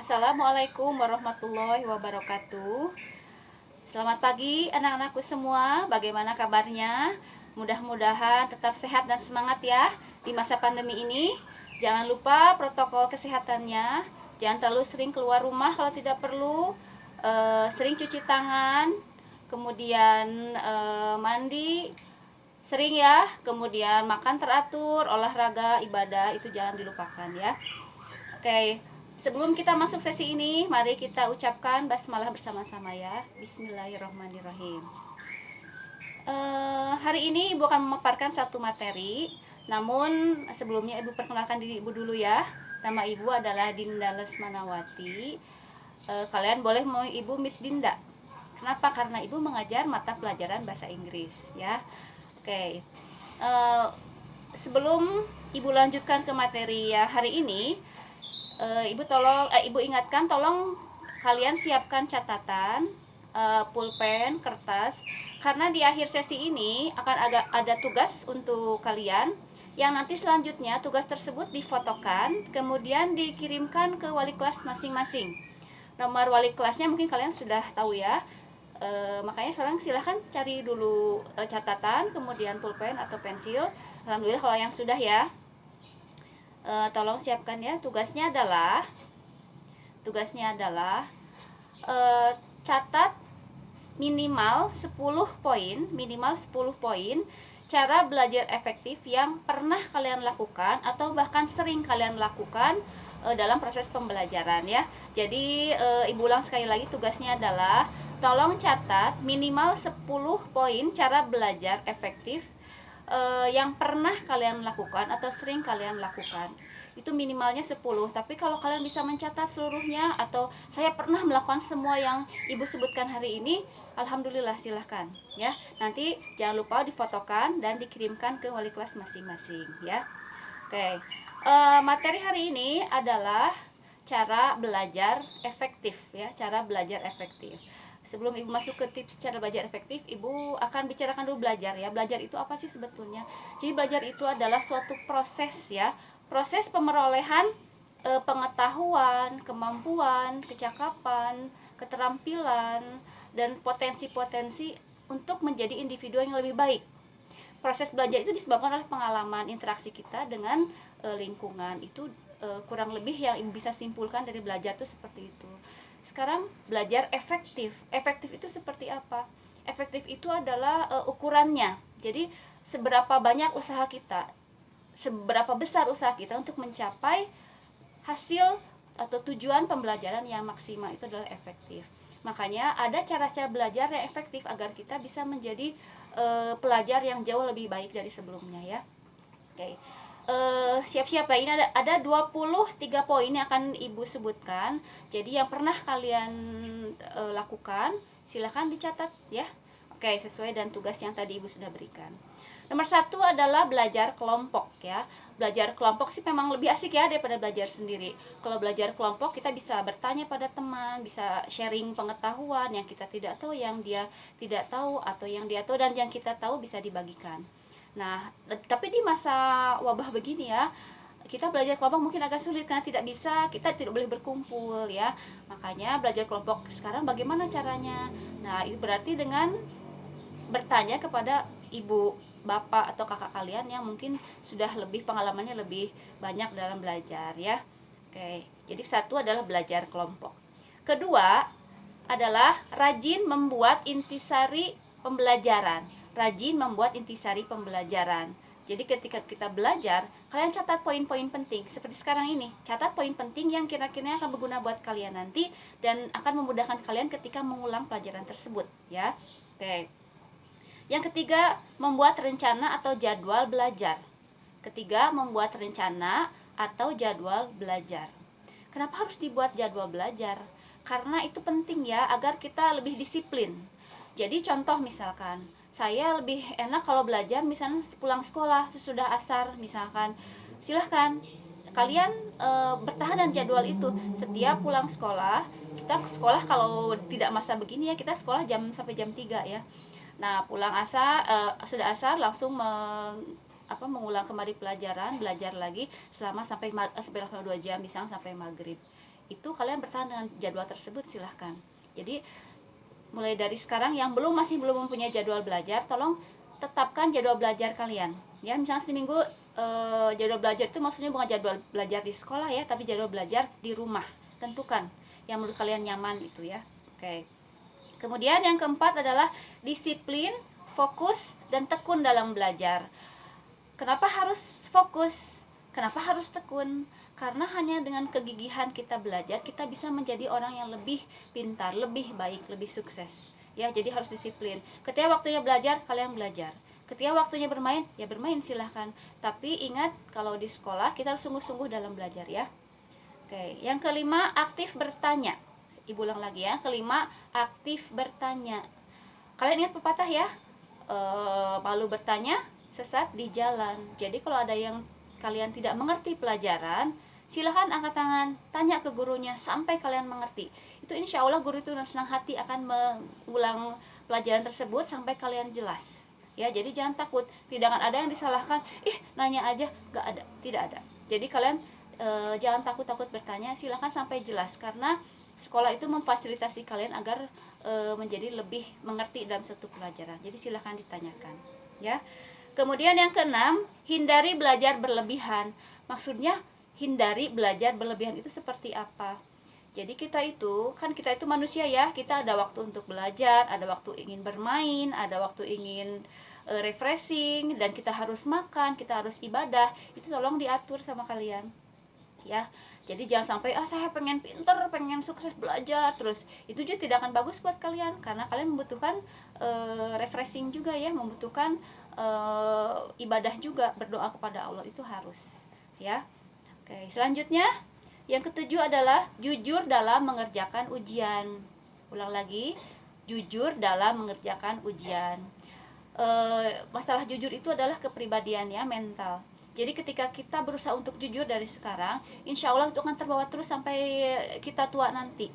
Assalamualaikum warahmatullahi wabarakatuh. Selamat pagi anak-anakku semua. Bagaimana kabarnya? Mudah-mudahan tetap sehat dan semangat ya di masa pandemi ini. Jangan lupa protokol kesehatannya. Jangan terlalu sering keluar rumah kalau tidak perlu. Sering cuci tangan, kemudian mandi sering ya, kemudian makan teratur, olahraga, ibadah itu jangan dilupakan ya. Oke, sebelum kita masuk sesi ini, mari kita ucapkan basmalah bersama-sama ya. Bismillahirrahmanirrahim. Hari ini Ibu akan memaparkan satu materi. Namun sebelumnya Ibu perkenalkan diri Ibu dulu ya. Nama Ibu adalah Dinda Lesmanawati. Kalian boleh mau Ibu Miss Dinda. Kenapa? Karena Ibu mengajar mata pelajaran bahasa Inggris ya. Oke. Sebelum Ibu lanjutkan ke materi ya hari ini, Ibu ingatkan tolong kalian siapkan catatan, pulpen, kertas, karena di akhir sesi ini akan ada tugas untuk kalian yang nanti selanjutnya tugas tersebut difotokan kemudian dikirimkan ke wali kelas masing-masing. Nomor wali kelasnya mungkin kalian sudah tahu ya. Makanya sekarang silahkan cari dulu catatan, kemudian pulpen atau pensil. Alhamdulillah kalau yang sudah ya. Tolong siapkan ya. Tugasnya adalah catat minimal 10 poin cara belajar efektif yang pernah kalian lakukan atau bahkan sering kalian lakukan dalam proses pembelajaran ya. Jadi Ibu ulang sekali lagi, tugasnya adalah tolong catat minimal 10 poin cara belajar efektif yang pernah kalian lakukan atau sering kalian lakukan. Itu minimalnya 10. Tapi kalau kalian bisa mencatat seluruhnya atau saya pernah melakukan semua yang Ibu sebutkan hari ini, alhamdulillah, silahkan ya. Nanti jangan lupa difotokan dan dikirimkan ke wali kelas masing-masing ya. Oke. Materi hari ini adalah cara belajar efektif ya, cara belajar efektif. Sebelum Ibu masuk ke tips cara belajar efektif, Ibu akan bicarakan dulu belajar ya. Belajar itu apa sih sebetulnya? Jadi belajar itu adalah suatu proses ya. Proses pemerolehan pengetahuan, kemampuan, kecakapan, keterampilan, dan potensi-potensi untuk menjadi individu yang lebih baik. Proses belajar itu disebabkan oleh pengalaman interaksi kita dengan lingkungan. Itu kurang lebih yang Ibu bisa simpulkan dari belajar itu seperti itu. Sekarang belajar efektif. Efektif itu seperti apa? Efektif itu adalah ukurannya. Jadi seberapa banyak usaha kita, seberapa besar usaha kita untuk mencapai hasil atau tujuan pembelajaran yang maksimal, itu adalah efektif. Makanya ada cara-cara belajar yang efektif agar kita bisa menjadi pelajar yang jauh lebih baik dari sebelumnya ya. Oke. Siap-siap ya, ini ada 23 poin yang akan Ibu sebutkan. Jadi yang pernah kalian lakukan silahkan dicatat ya. Oke, sesuai dengan tugas yang tadi Ibu sudah berikan. Nomor 1 adalah belajar kelompok ya. Belajar kelompok sih memang lebih asik ya daripada belajar sendiri. Kalau belajar kelompok kita bisa bertanya pada teman, bisa sharing pengetahuan yang kita tidak tahu, yang dia tidak tahu, atau yang dia tahu dan yang kita tahu bisa dibagikan. Nah, tapi di masa wabah begini ya, kita belajar kelompok mungkin agak sulit karena kita tidak boleh berkumpul ya. Makanya belajar kelompok sekarang bagaimana caranya? Nah, itu berarti dengan bertanya kepada ibu, bapak, atau kakak kalian yang mungkin sudah lebih pengalamannya lebih banyak dalam belajar ya. Oke, jadi satu adalah belajar kelompok. Kedua adalah rajin membuat intisari pembelajaran. Rajin membuat intisari pembelajaran. Jadi ketika kita belajar, kalian catat poin-poin penting. Seperti sekarang ini, catat poin penting yang kira-kira akan berguna buat kalian nanti dan akan memudahkan kalian ketika mengulang pelajaran tersebut ya. Oke. Yang ketiga, membuat rencana atau jadwal belajar. Ketiga, membuat rencana atau jadwal belajar. Kenapa harus dibuat jadwal belajar? Karena itu penting ya, agar kita lebih disiplin. Jadi contoh misalkan, saya lebih enak kalau belajar misalnya pulang sekolah sudah asar misalkan. Silahkan kalian bertahan dengan jadwal itu. Setiap pulang sekolah, kita sekolah kalau tidak masa begini ya, kita sekolah sampai jam 3 ya. Nah, pulang asar, sudah asar langsung mengulang kembali pelajaran, belajar lagi selama sampai 2 jam misalnya sampai maghrib. itu kalian bertahan dengan jadwal tersebut silahkan. Jadi mulai dari sekarang yang masih belum mempunyai jadwal belajar, tolong tetapkan jadwal belajar kalian. Ya, misalnya seminggu jadwal belajar itu maksudnya bukan jadwal belajar di sekolah ya, tapi jadwal belajar di rumah. Tentukan yang menurut kalian nyaman itu ya. Oke. Kemudian yang keempat adalah disiplin, fokus, dan tekun dalam belajar. Kenapa harus fokus? Kenapa harus tekun? Karena hanya dengan kegigihan kita belajar, kita bisa menjadi orang yang lebih pintar, lebih baik, lebih sukses. Ya, jadi harus disiplin. Ketika waktunya belajar, kalian belajar. Ketika waktunya bermain, ya bermain silahkan. Tapi ingat, kalau di sekolah kita harus sungguh-sungguh dalam belajar ya. Oke, yang kelima, aktif bertanya. Ibu ulang lagi ya. Kelima, aktif bertanya. Kalian ingat pepatah ya? Malu bertanya, sesat di jalan. Jadi kalau ada yang kalian tidak mengerti pelajaran, silahkan angkat tangan, tanya ke gurunya sampai kalian mengerti. Itu insya Allah guru itu senang hati akan mengulang pelajaran tersebut sampai kalian jelas. Ya, jadi jangan takut, tidak akan ada yang disalahkan. Nanya aja, nggak ada, tidak ada. Jadi kalian jangan takut-takut bertanya, silahkan sampai jelas, karena sekolah itu memfasilitasi kalian agar menjadi lebih mengerti dalam satu pelajaran. Jadi silahkan ditanyakan, ya. Kemudian yang keenam, hindari belajar berlebihan. Maksudnya hindari belajar berlebihan itu seperti apa? Jadi kita itu manusia ya, kita ada waktu untuk belajar, ada waktu ingin bermain, ada waktu ingin refreshing, dan kita harus makan, kita harus ibadah. Itu tolong diatur sama kalian. Ya, jadi jangan sampai saya pengen pinter, pengen sukses belajar terus, itu juga tidak akan bagus buat kalian, karena kalian membutuhkan refreshing juga ya, membutuhkan ibadah juga, berdoa kepada Allah itu harus ya. Oke, selanjutnya yang ketujuh adalah jujur dalam mengerjakan ujian. Ulang lagi, jujur dalam mengerjakan ujian. Masalah jujur itu adalah kepribadian ya, mental. Jadi ketika kita berusaha untuk jujur dari sekarang, insya Allah itu akan terbawa terus sampai kita tua nanti.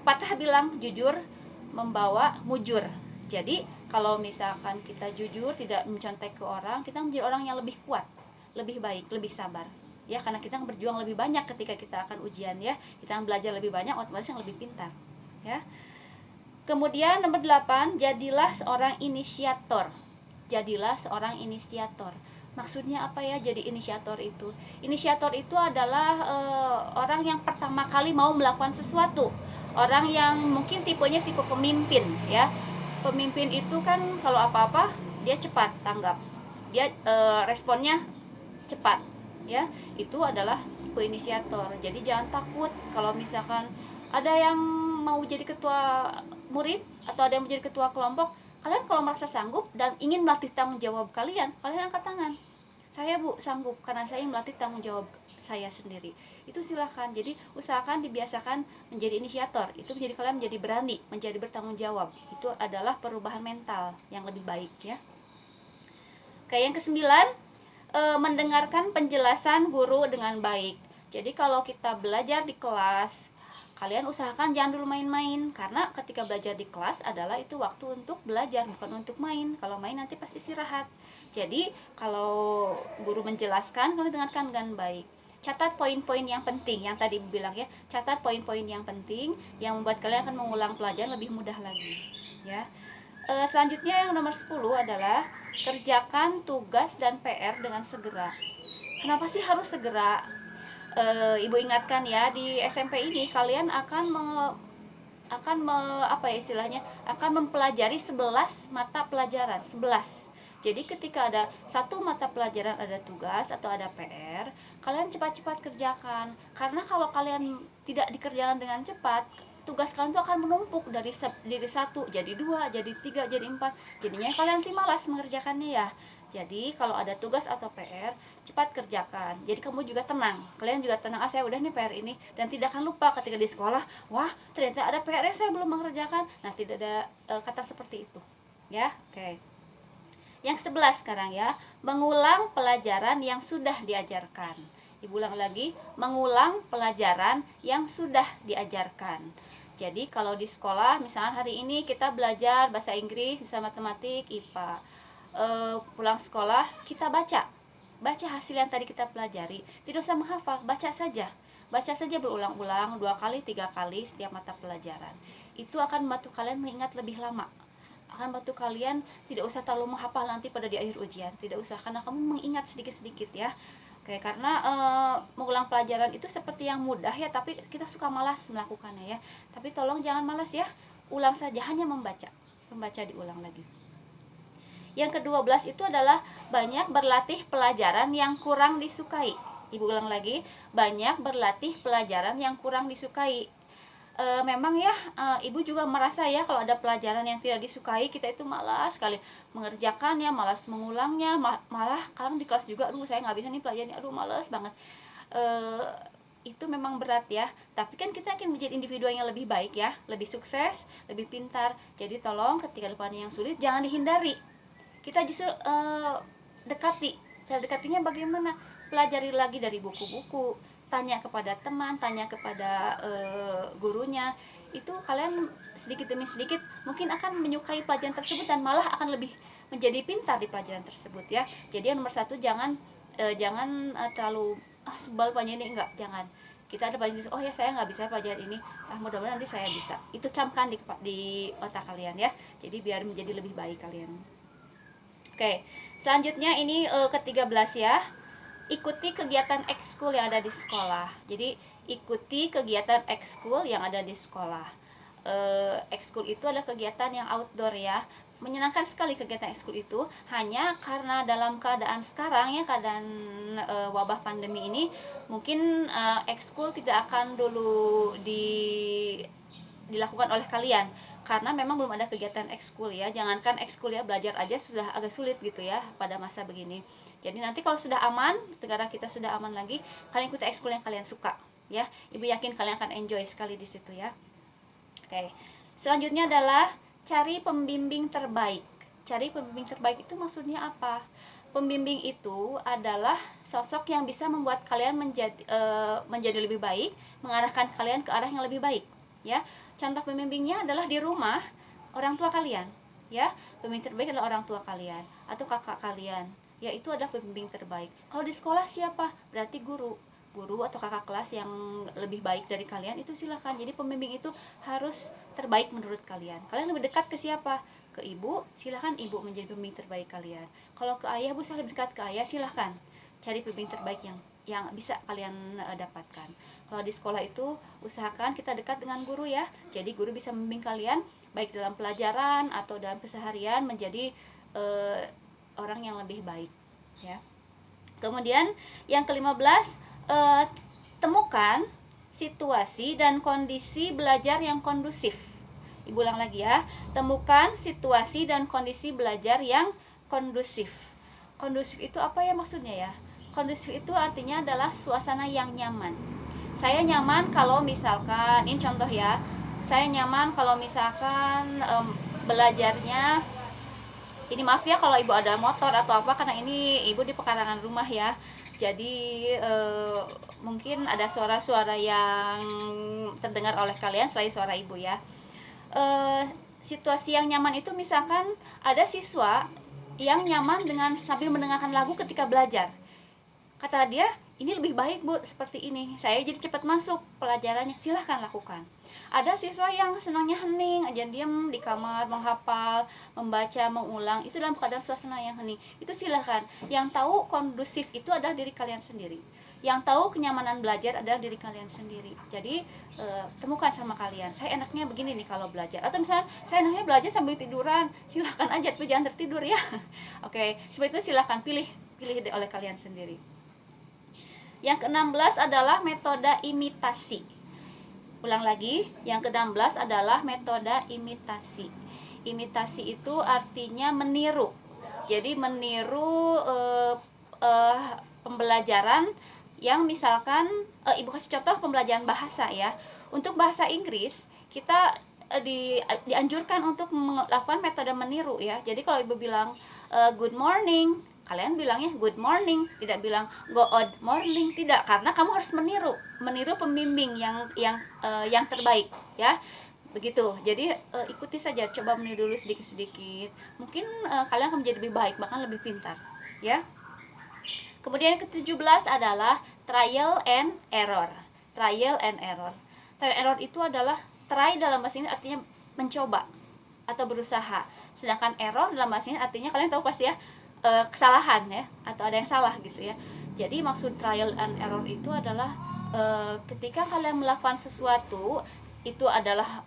Patah bilang jujur membawa mujur. Jadi kalau misalkan kita jujur, tidak mencontek ke orang, kita menjadi orang yang lebih kuat, lebih baik, lebih sabar. Ya, karena kita berjuang lebih banyak ketika kita akan ujian ya, kita akan belajar lebih banyak, otomatis yang lebih pintar. Ya. Kemudian nomor 8, jadilah seorang inisiator. Jadilah seorang inisiator. Maksudnya apa ya jadi inisiator itu? Inisiator itu adalah orang yang pertama kali mau melakukan sesuatu. Orang yang mungkin tipenya tipe pemimpin ya. Pemimpin itu kan kalau apa-apa dia cepat tanggap. Dia responnya cepat ya. Itu adalah tipe inisiator. Jadi jangan takut kalau misalkan ada yang mau jadi ketua murid atau ada yang menjadi ketua kelompok. Kalian kalau merasa sanggup dan ingin melatih tanggung jawab kalian angkat tangan. Saya Bu sanggup karena saya melatih tanggung jawab saya sendiri. Itu silahkan. Jadi usahakan dibiasakan menjadi inisiator. Itu menjadi kalian menjadi berani, menjadi bertanggung jawab. Itu adalah perubahan mental yang lebih baik ya. Oke, yang kesembilan, mendengarkan penjelasan guru dengan baik. Jadi kalau kita belajar di kelas, kalian usahakan jangan dulu main-main, karena ketika belajar di kelas adalah itu waktu untuk belajar, bukan untuk main. Kalau main nanti pasti istirahat. Jadi kalau guru menjelaskan, kalian dengarkan dengan baik. Catat poin-poin yang penting, yang tadi bilang ya, catat poin-poin yang penting yang membuat kalian akan mengulang pelajaran lebih mudah lagi ya. Selanjutnya yang nomor 10 adalah kerjakan tugas dan PR dengan segera. Kenapa sih harus segera? Ibu ingatkan ya, di SMP ini kalian akan akan mempelajari 11 mata pelajaran, 11. Jadi ketika ada satu mata pelajaran ada tugas atau ada PR, kalian cepat-cepat kerjakan. Karena kalau kalian tidak dikerjakan dengan cepat, tugas kalian itu akan menumpuk dari satu jadi dua, jadi tiga, jadi empat. Jadinya kalian nanti malas mengerjakannya ya. Jadi kalau ada tugas atau PR, cepat kerjakan. Jadi kamu juga tenang, kalian juga tenang, saya udah nih PR ini. Dan tidak akan lupa ketika di sekolah, wah ternyata ada PR yang saya belum mengerjakan. Nah, tidak ada kata seperti itu ya. Oke. Yang 11 sekarang ya, mengulang pelajaran yang sudah diajarkan. Ibu ulang lagi, mengulang pelajaran yang sudah diajarkan. Jadi kalau di sekolah, misalnya hari ini kita belajar bahasa Inggris, misalnya matematik, IPA, pulang sekolah kita baca hasil yang tadi kita pelajari. Tidak usah menghafal, baca saja. baca saja berulang-ulang 2 kali 3 kali setiap mata pelajaran. Itu akan membantu kalian mengingat lebih lama, akan membantu kalian tidak usah terlalu menghafal nanti pada di akhir ujian, tidak usah, karena kamu mengingat sedikit-sedikit ya. Oke, karena mengulang pelajaran itu seperti yang mudah ya, tapi kita suka malas melakukannya ya. Tapi tolong jangan malas ya, ulang saja, hanya membaca diulang lagi. Yang ke-12 itu adalah banyak berlatih pelajaran yang kurang disukai. Ibu ulang lagi, banyak berlatih pelajaran yang kurang disukai. Memang ya, ibu juga merasa ya kalau ada pelajaran yang tidak disukai, kita itu malas sekali mengerjakannya, malas mengulangnya, malah kadang di kelas juga, aduh saya nggak bisa nih pelajaran ini, aduh malas banget. Itu memang berat ya, tapi kan kita akan menjadi individu yang lebih baik ya, lebih sukses, lebih pintar. Jadi tolong ketika depannya yang sulit jangan dihindari, kita justru dekati. Cara dekatinya bagaimana? Pelajari lagi dari buku-buku, tanya kepada teman, tanya kepada gurunya. Itu kalian sedikit demi sedikit mungkin akan menyukai pelajaran tersebut dan malah akan lebih menjadi pintar di pelajaran tersebut ya. Jadi yang nomor 1, jangan terlalu sebal pelajaran ini, enggak, jangan. Kita ada pelajaran, oh ya saya nggak bisa pelajaran ini, mudah-mudahan nanti saya bisa. Itu camkan di otak kalian ya. Jadi biar menjadi lebih baik kalian. Oke, selanjutnya ini ke-13 ya. Ikuti kegiatan ekskul yang ada di sekolah. Jadi ikuti kegiatan ekskul yang ada di sekolah. Ekskul itu adalah kegiatan yang outdoor ya. Menyenangkan sekali kegiatan ekskul itu. Hanya karena dalam keadaan sekarang ya, keadaan wabah pandemi ini, mungkin ekskul tidak akan dulu dilakukan oleh kalian, karena memang belum ada kegiatan ekskul ya. Jangankan ekskul ya, belajar aja sudah agak sulit gitu ya pada masa begini. Jadi nanti kalau sudah aman, negara kita sudah aman lagi, kalian ikuti ekskul yang kalian suka ya. Ibu yakin kalian akan enjoy sekali di situ ya. Oke. Selanjutnya adalah cari pembimbing terbaik. Cari pembimbing terbaik itu maksudnya apa? Pembimbing itu adalah sosok yang bisa membuat kalian menjadi lebih baik, mengarahkan kalian ke arah yang lebih baik ya. Contoh pembimbingnya adalah di rumah, orang tua kalian ya. Pembimbing terbaik adalah orang tua kalian atau kakak kalian ya, itu adalah pembimbing terbaik. Kalau di sekolah siapa? Berarti guru atau kakak kelas yang lebih baik dari kalian, itu silakan. Jadi pembimbing itu harus terbaik menurut kalian. Kalian lebih dekat ke siapa? Ke ibu, silakan ibu menjadi pembimbing terbaik kalian. Kalau ke ayah, bu saya lebih dekat ke ayah, silakan cari pembimbing terbaik yang bisa kalian dapatkan. Kalau di sekolah itu usahakan kita dekat dengan guru ya. Jadi guru bisa membimbing kalian baik dalam pelajaran atau dalam keseharian menjadi orang yang lebih baik ya. Kemudian yang ke-15, temukan situasi dan kondisi belajar yang kondusif. Ibu ulang lagi ya. Temukan situasi dan kondisi belajar yang kondusif. Kondusif itu apa ya maksudnya ya? Kondusif itu artinya adalah suasana yang nyaman. Saya nyaman kalau misalkan, ini contoh ya, saya nyaman kalau misalkan belajarnya, ini maaf ya kalau ibu ada motor atau apa, karena ini ibu di pekarangan rumah ya. Jadi mungkin ada suara-suara yang terdengar oleh kalian selain suara ibu ya. Situasi yang nyaman itu misalkan ada siswa yang nyaman dengan sambil mendengarkan lagu ketika belajar. Kata dia, ini lebih baik bu, seperti ini, saya jadi cepat masuk pelajarannya, silahkan lakukan. Ada siswa yang senangnya hening aja, diam di kamar, menghafal, membaca, mengulang, itu dalam keadaan suasana yang hening, itu silahkan. Yang tahu kondusif itu adalah diri kalian sendiri, yang tahu kenyamanan belajar adalah diri kalian sendiri. Jadi temukan sama kalian, saya enaknya begini nih kalau belajar, atau misalnya saya enaknya belajar sambil tiduran, silahkan aja, tapi jangan tertidur ya. Oke, seperti itu silahkan pilih oleh kalian sendiri. Yang ke-16 adalah metode imitasi. Ulang lagi, yang ke-16 adalah metode imitasi. Imitasi itu artinya meniru. Jadi meniru pembelajaran yang misalkan, ibu kasih contoh pembelajaran bahasa ya. Untuk bahasa Inggris, kita dianjurkan untuk melakukan metode meniru ya. Jadi kalau ibu bilang good morning, kalian bilangnya good morning, tidak bilang good morning, tidak, karena kamu harus meniru pembimbing yang terbaik ya. Begitu. Jadi ikuti saja, coba meniru dulu sedikit-sedikit. Mungkin kalian akan menjadi lebih baik, bahkan lebih pintar ya. Kemudian ke-17 adalah trial and error. trial and error. Trial and error itu adalah try dalam bahasa Inggris artinya mencoba atau berusaha. Sedangkan error dalam bahasa Inggris artinya kalian tahu pasti ya, kesalahan ya, atau ada yang salah gitu ya. Jadi maksud trial and error itu adalah ketika kalian melakukan sesuatu itu adalah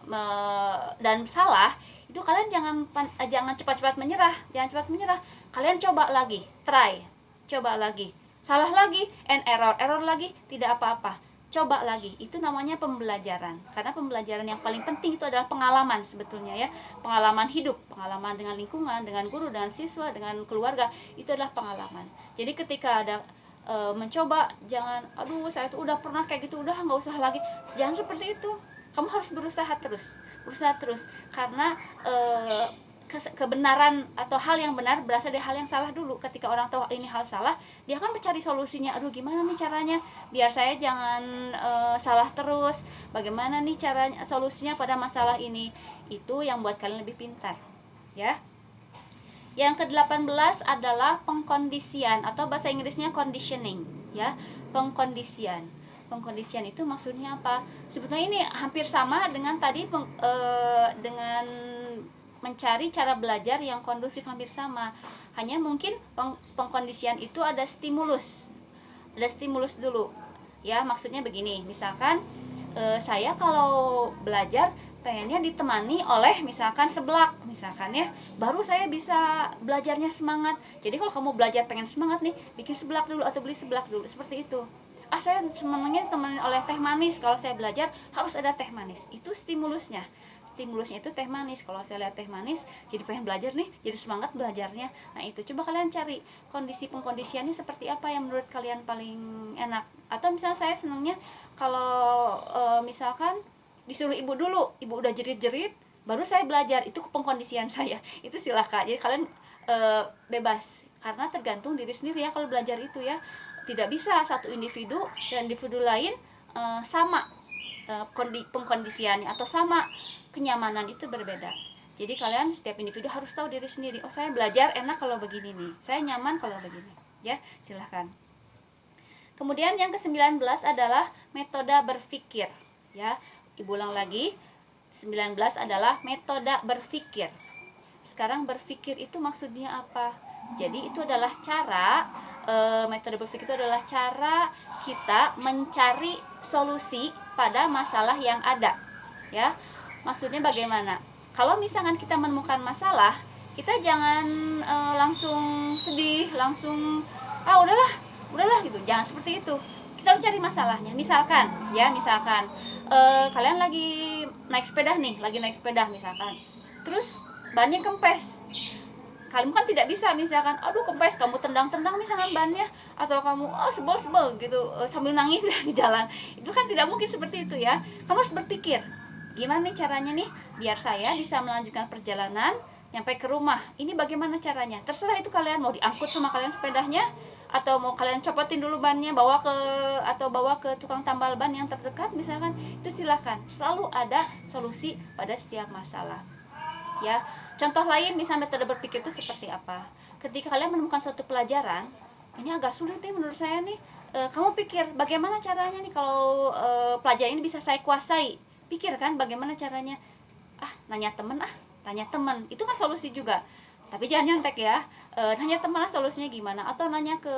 dan salah, itu kalian jangan cepat-cepat menyerah, Kalian coba lagi, try, coba lagi, salah lagi, and error lagi, tidak apa-apa, coba lagi. Itu namanya pembelajaran. Karena pembelajaran yang paling penting itu adalah pengalaman sebetulnya ya, pengalaman hidup, pengalaman dengan lingkungan, dengan guru, dengan siswa, dengan keluarga, itu adalah pengalaman. Jadi ketika ada mencoba, jangan aduh saya tuh udah pernah kayak gitu, udah nggak usah lagi. Jangan seperti itu. Kamu harus berusaha terus, karena kebenaran atau hal yang benar berasal dari hal yang salah dulu. Ketika orang tahu ini hal salah, dia akan mencari solusinya. Aduh, gimana nih caranya biar saya jangan salah terus? Bagaimana nih caranya, solusinya pada masalah ini? Itu yang buat kalian lebih pintar, ya. Yang ke-18 adalah pengkondisian atau bahasa Inggrisnya conditioning, ya. Pengkondisian itu maksudnya apa? Sebetulnya ini hampir sama dengan tadi dengan mencari cara belajar yang kondusif, hampir sama. Hanya mungkin pengkondisian itu ada stimulus dulu. Ya, maksudnya begini, misalkan saya kalau belajar pengennya ditemani oleh misalkan seblak, misalkan ya, baru saya bisa belajarnya semangat. Jadi kalau kamu belajar pengen semangat nih, bikin seblak dulu atau beli seblak dulu, seperti itu. Saya semangatnya ditemani oleh teh manis, kalau saya belajar harus ada teh manis. Itu stimulusnya itu teh manis. Kalau saya lihat teh manis jadi pengen belajar nih, jadi semangat belajarnya. Nah itu, coba kalian cari kondisi pengkondisiannya seperti apa yang menurut kalian paling enak. Atau misalnya saya senangnya kalau misalkan disuruh ibu dulu, ibu udah jerit-jerit baru saya belajar, itu pengkondisian saya. Itu silakan, jadi kalian bebas, karena tergantung diri sendiri ya kalau belajar itu ya. Tidak bisa satu individu dan individu lain sama pengkondisiannya atau sama kenyamanan, itu berbeda. Jadi kalian setiap individu harus tahu diri sendiri. Oh, saya belajar enak kalau begini nih, saya nyaman kalau begini, ya silahkan. Kemudian yang ke-19 adalah metode berpikir, ya. Ibu ulang lagi, 19 adalah metode berpikir. Sekarang berpikir itu maksudnya apa? Jadi itu adalah cara, metode berpikir itu adalah cara kita mencari solusi pada masalah yang ada, ya. Maksudnya bagaimana? Kalau misalkan kita menemukan masalah, kita jangan langsung sedih, langsung udahlah gitu. Jangan seperti itu. Kita harus cari masalahnya. Misalkan kalian lagi naik sepeda misalkan. Terus bannya kempes. Kamu kan tidak bisa misalkan, aduh kempes, kamu tendang-tendang misalkan bannya, atau kamu sebel gitu sambil nangis di jalan. Itu kan tidak mungkin seperti itu ya. Kamu harus berpikir, gimana nih caranya nih biar saya bisa melanjutkan perjalanan nyampe ke rumah. Ini bagaimana caranya? Terserah itu kalian mau diangkut sama kalian sepedanya, atau mau kalian copotin dulu bannya, bawa ke tukang tambal ban yang terdekat misalkan. Itu silakan. Selalu ada solusi pada setiap masalah. Ya, contoh lain misalnya metode berpikir itu seperti apa? Ketika kalian menemukan suatu pelajaran, ini agak sulit nih menurut saya nih. Kamu pikir bagaimana caranya nih kalau pelajaran ini bisa saya kuasai. Pikir kan bagaimana caranya. Tanya teman. Itu kan solusi juga. Tapi jangan nyontek ya. Nanya teman solusinya gimana, atau nanya ke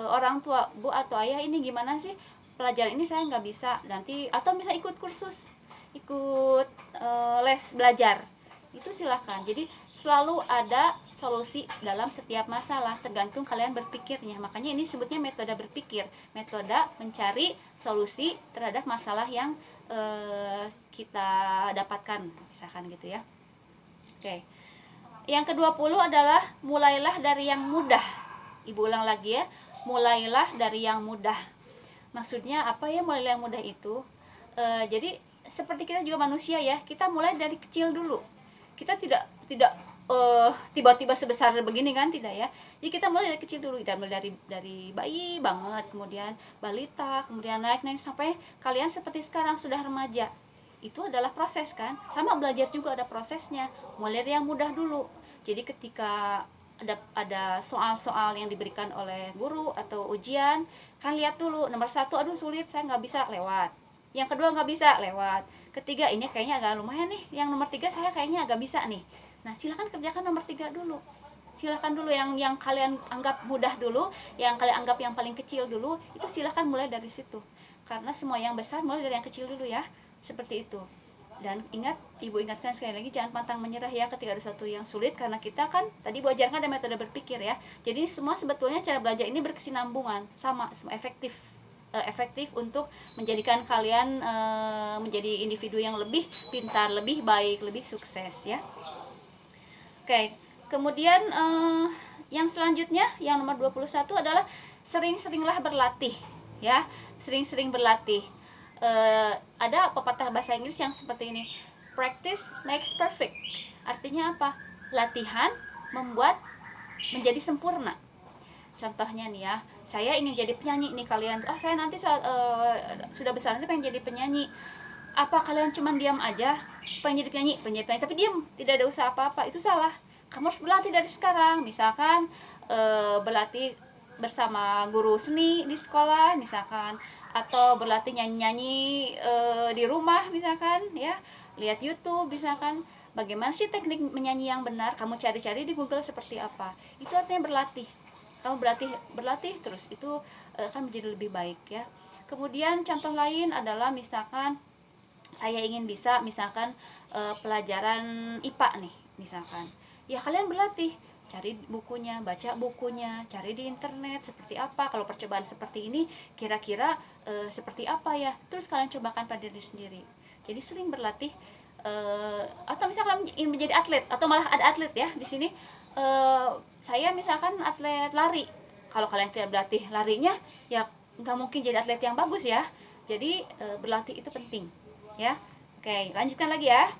orang tua, Bu atau Ayah, ini gimana sih pelajaran ini saya nggak bisa nanti, atau bisa ikut kursus, ikut les belajar. Itu silahkan. Jadi selalu ada solusi dalam setiap masalah, tergantung kalian berpikirnya. Makanya ini sebutnya metode berpikir, metode mencari solusi terhadap masalah yang kita dapatkan, misalkan gitu ya. Oke. Yang ke-20 adalah mulailah dari yang mudah. Ibu ulang lagi ya, mulailah dari yang mudah. Maksudnya apa ya mulai yang mudah itu? Jadi seperti kita juga manusia ya, kita mulai dari kecil dulu. Kita tidak tiba-tiba sebesar begini kan, tidak ya. Jadi kita mulai dari kecil dulu, dan mulai dari bayi banget, kemudian balita, kemudian naik sampai kalian seperti sekarang sudah remaja. Itu adalah proses kan, sama belajar juga ada prosesnya. Mulai dari yang mudah dulu. Jadi ketika ada soal-soal yang diberikan oleh guru atau ujian, kan lihat dulu nomor 1, aduh sulit, saya nggak bisa, lewat. Yang kedua nggak bisa, lewat. Ketiga, ini kayaknya agak lumayan nih, yang nomor 3 saya kayaknya agak bisa nih. Nah, silakan kerjakan nomor 3 dulu. Silakan dulu yang kalian anggap mudah dulu, yang kalian anggap yang paling kecil dulu, itu silakan mulai dari situ. Karena semua yang besar mulai dari yang kecil dulu ya. Seperti itu. Dan ingat, ibu ingatkan sekali lagi, jangan pantang menyerah ya ketika ada sesuatu yang sulit, karena kita kan tadi Bu ajarkan ada metode berpikir ya. Jadi semua sebetulnya cara belajar ini berkesinambungan, sama efektif untuk menjadikan kalian menjadi individu yang lebih pintar, lebih baik, lebih sukses ya. Oke, kemudian yang selanjutnya yang nomor 21 adalah sering-seringlah berlatih ya. Sering-sering berlatih. Ada pepatah bahasa Inggris yang seperti ini, practice makes perfect. Artinya apa? Latihan membuat menjadi sempurna. Contohnya nih ya, saya ingin jadi penyanyi nih, kalian, saya nanti saat sudah besar nanti pengen jadi penyanyi. Apa kalian cuma diam aja pengen jadi penyanyi tapi diam, tidak ada usaha apa-apa? Itu salah. Kamu harus berlatih dari sekarang. Misalkan berlatih bersama guru seni di sekolah misalkan, atau berlatih nyanyi-nyanyi di rumah misalkan ya, lihat YouTube misalkan, bagaimana sih teknik menyanyi yang benar, kamu cari-cari di Google seperti apa. Itu artinya berlatih. Kamu berlatih terus, itu akan menjadi lebih baik ya. Kemudian contoh lain adalah misalkan saya ingin bisa misalkan pelajaran IPA nih misalkan, ya kalian berlatih, cari bukunya, baca bukunya, cari di internet seperti apa, kalau percobaan seperti ini kira-kira seperti apa ya, terus kalian cobakan pada diri sendiri. Jadi sering berlatih. Atau misalkan ingin menjadi atlet, atau malah ada atlet ya di sini, saya misalkan atlet lari, kalau kalian tidak berlatih larinya ya nggak mungkin jadi atlet yang bagus ya. Jadi berlatih itu penting ya. Oke, lanjutkan lagi ya.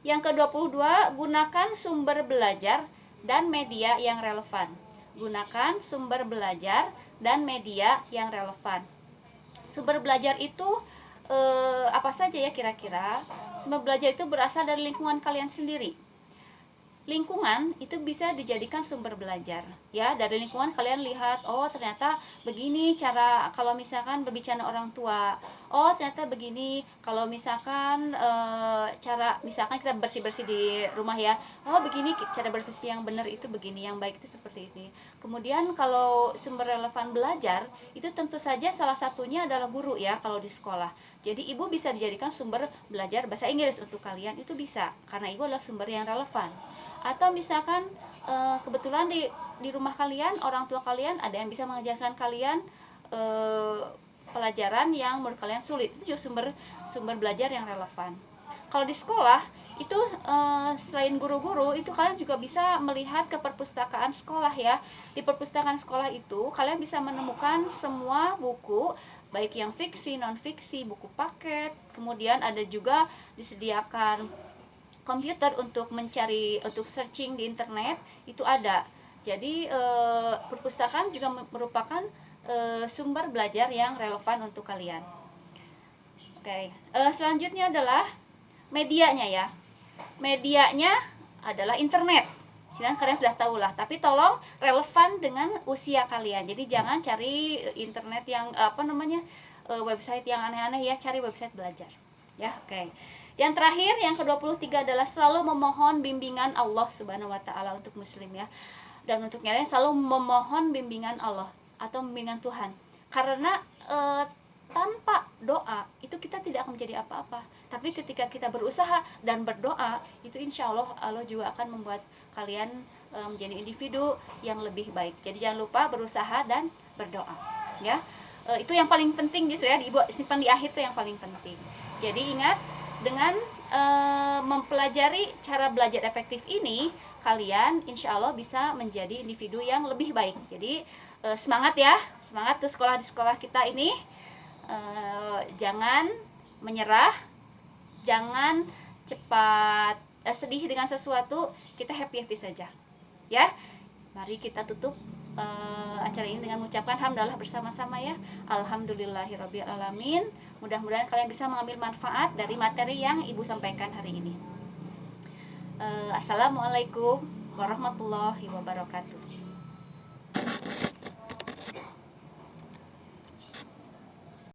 Yang ke-22, gunakan sumber belajar dan media yang relevan. Gunakan sumber belajar dan media yang relevan. Sumber belajar itu apa saja ya kira-kira? Sumber belajar itu berasal dari lingkungan kalian sendiri. Lingkungan itu bisa dijadikan sumber belajar ya. Dari lingkungan kalian lihat, oh ternyata begini cara kalau misalkan berbicara orang tua, oh ternyata begini kalau misalkan cara misalkan kita bersih-bersih di rumah ya, oh begini cara bersih yang benar itu begini, yang baik itu seperti ini. Kemudian kalau sumber relevan belajar itu tentu saja salah satunya adalah guru ya kalau di sekolah. Jadi ibu bisa dijadikan sumber belajar bahasa Inggris untuk kalian, itu bisa karena ibu adalah sumber yang relevan. Atau misalkan kebetulan di rumah kalian, orang tua kalian ada yang bisa mengajarkan kalian pelajaran yang menurut kalian sulit, itu juga sumber belajar yang relevan. Kalau di sekolah itu selain guru-guru itu kalian juga bisa melihat ke perpustakaan sekolah ya. Di perpustakaan sekolah itu kalian bisa menemukan semua buku, baik yang fiksi, non fiksi, buku paket. Kemudian ada juga disediakan komputer untuk mencari, untuk searching di internet itu ada. Jadi perpustakaan juga merupakan sumber belajar yang relevan untuk kalian. Oke, selanjutnya adalah medianya ya. Medianya adalah internet. Sekarang kalian sudah tahu lah, tapi tolong relevan dengan usia kalian. Jadi jangan cari internet yang website yang aneh-aneh ya, cari website belajar. Ya, oke. Yang terakhir, yang ke-23 adalah selalu memohon bimbingan Allah Subhanahu wa taala untuk muslim ya. Dan untuk kalian selalu memohon bimbingan Allah atau bimbingan Tuhan. Karena tanpa doa itu kita tidak akan menjadi apa-apa. Tapi ketika kita berusaha dan berdoa, itu insya Allah juga akan membuat kalian menjadi individu yang lebih baik. Jadi jangan lupa berusaha dan berdoa ya. Itu yang paling penting justru ya, Ibu simpan di akhir itu yang paling penting. Jadi ingat, dengan mempelajari cara belajar efektif ini, kalian insya Allah bisa menjadi individu yang lebih baik. Jadi semangat ya, semangat ke sekolah, di sekolah kita ini. Jangan menyerah, jangan cepat sedih dengan sesuatu, kita happy saja ya. Mari kita tutup acara ini dengan mengucapkan hamdalah bersama-sama ya. Alhamdulillahirabbil alamin. Mudah-mudahan kalian bisa mengambil manfaat dari materi yang Ibu sampaikan hari ini. Assalamualaikum warahmatullahi wabarakatuh.